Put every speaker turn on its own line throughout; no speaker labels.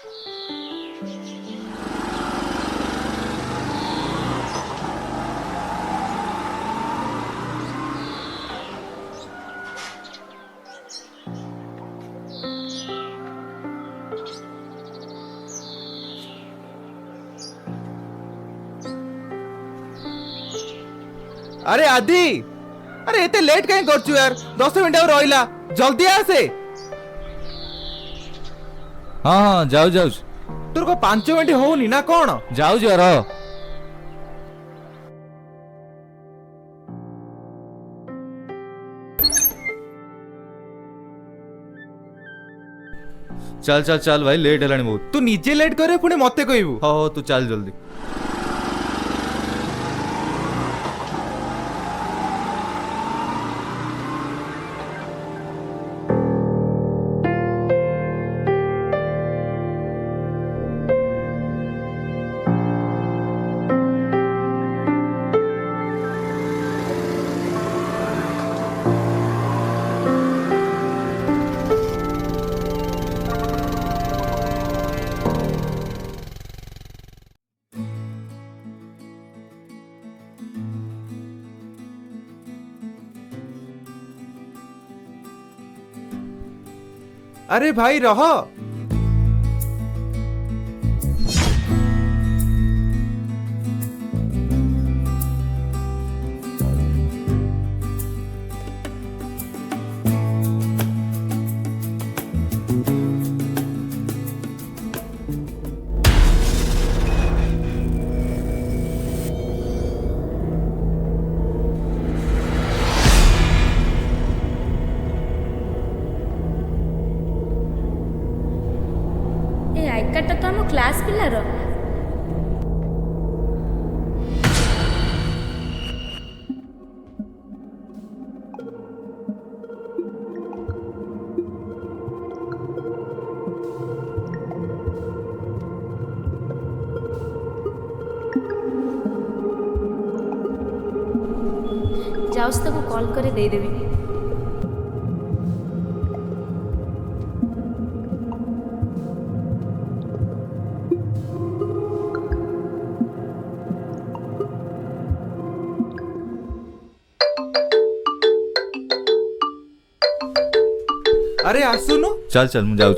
अरे आदि, अरे एते लेट कहीं करछु यार? 10 मिनट और रहिला, जल्दी आसे।
हाँ हाँ जाऊ जाऊ
तोर को 5 मिनट होनी ना कौन?
जाऊ जर चल चल चल भाई लेट है बहुत।
तू निजे लेट करे पुणे मते कहबू?
हाँ तू चल जल्दी।
अरे भाई रह।
तो हम क्लास पिलार जाऊस ताको कॉल करे दे देबी।
अरे आसुनु।
चल चल मु जाऊँ।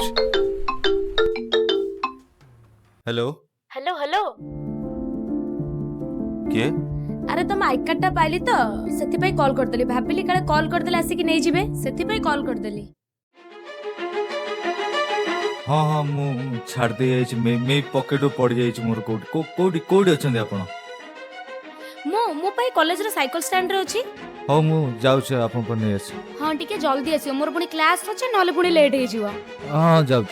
हेलो
हेलो हेलो
किए?
अरे तुम आई कार्ड टा पाइली तो सेति पई कॉल कर देली। भाबिली काले कॉल कर देले आसी कि नै जिवे, सेति पई कॉल कर देली।
हाँ हाँ मु छाड़ दे जाइछि। मे पॉकेट पड़ जाइछि मोर। कोडी कोडी अछंदी आपण?
मो पई कॉलेज रो साइकिल स्टैंड रे अछि।
हाँ मु जाउछ आपन पर नै आछि।
हाँ टिके जल्दी आसियो, मोर पुनी क्लास अछि नले पुनी लेट हे जिवो।
हाँ जाउछ।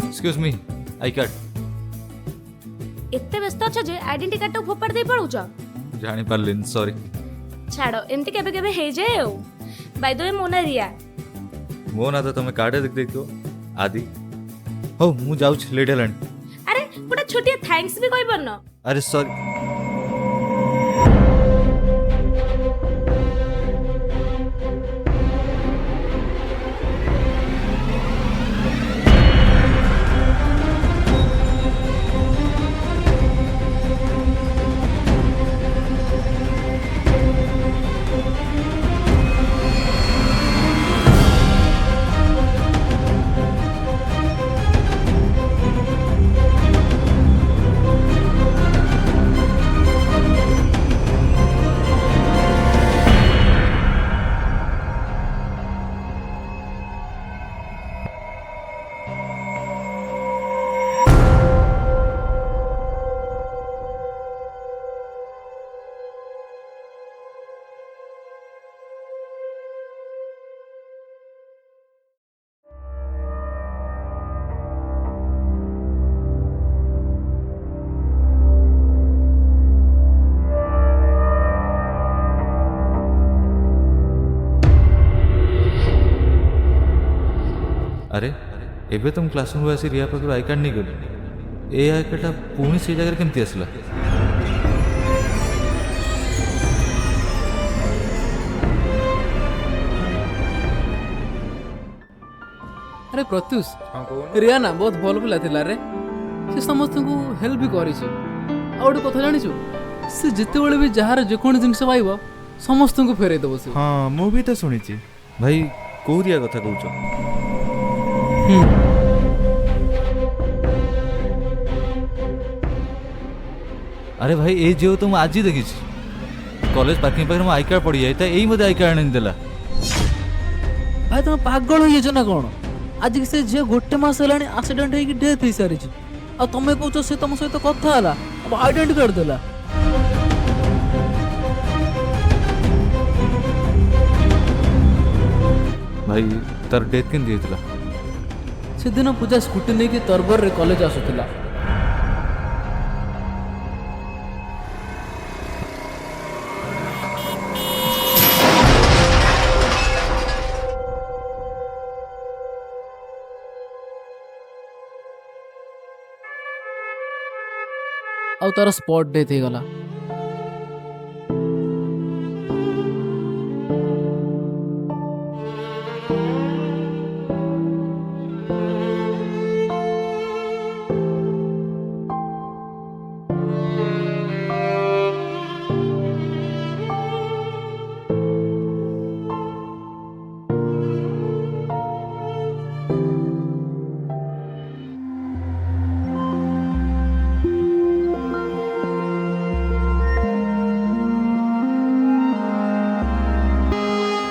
Excuse me, I card.
एते व्यस्त अछ जे आइडेंटिटी कार्ड तो फोपाड़ दे पळुछ।
जानि पारलिन, सॉरी।
छाड़ो एमती केबे केबे हे जाए। ओ बाय द वे मोना रिया।
मो ना तो तमे कार्ड देख देखियो आदि। हो मु जाउछ, लेट हेलानी।
अरे गोटा छोटिया थैंक्स भी कहि परन।
अरे सॉरी। अरे एबे तुम क्लासरूम आसी रिया पाखर आई कार्ड नहीं गल ए आई कार्डटा पुणी से जगह केमती आसला
अरे प्रत्युष रिया ना बहुत भल पिला थिला रे से समस्त को हेल्प भी करिछि आ गोटे कथा जानिछु से जेतेबेले भी जहार जेकोन जिनिस पाइबो समस्त को फेरे देबो से
हाँ मु भी तो शुणी भाई कौ रिया कथा कहूच अरे भाई ए जो तुम आज ही देखी कॉलेज पार्किंग पाखे आई कार्ड पड़ जाए यही मत आई कार्ड आनी
भाई तुम पागल हो जाइछ ना कोन आज से जे गोटे मास हेलानी एक्सीडेंट होई डेथ होई सारी आ तमे कहूछ से तुम सहित कथा हला अब आइडेंटिटी कार्ड देला
भाई तार डेथ केन दियतला
से दिन पूजा स्कूटी लेके तरबर रे कॉलेज आसुतिला ଆଉ ତାର ସ୍ପଟ୍ ଡେଥ୍ ହେଇଗଲା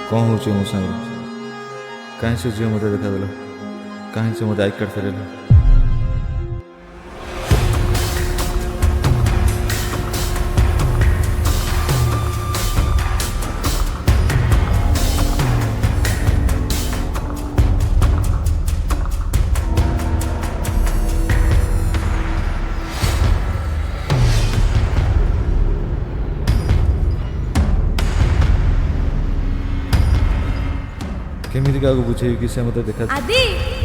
कौन हो मो सागर कहीं से झील मत देखा देला कहीं से मत आई कार्ड फेरेला केमिति का बुझे कि से मत देखा
आदि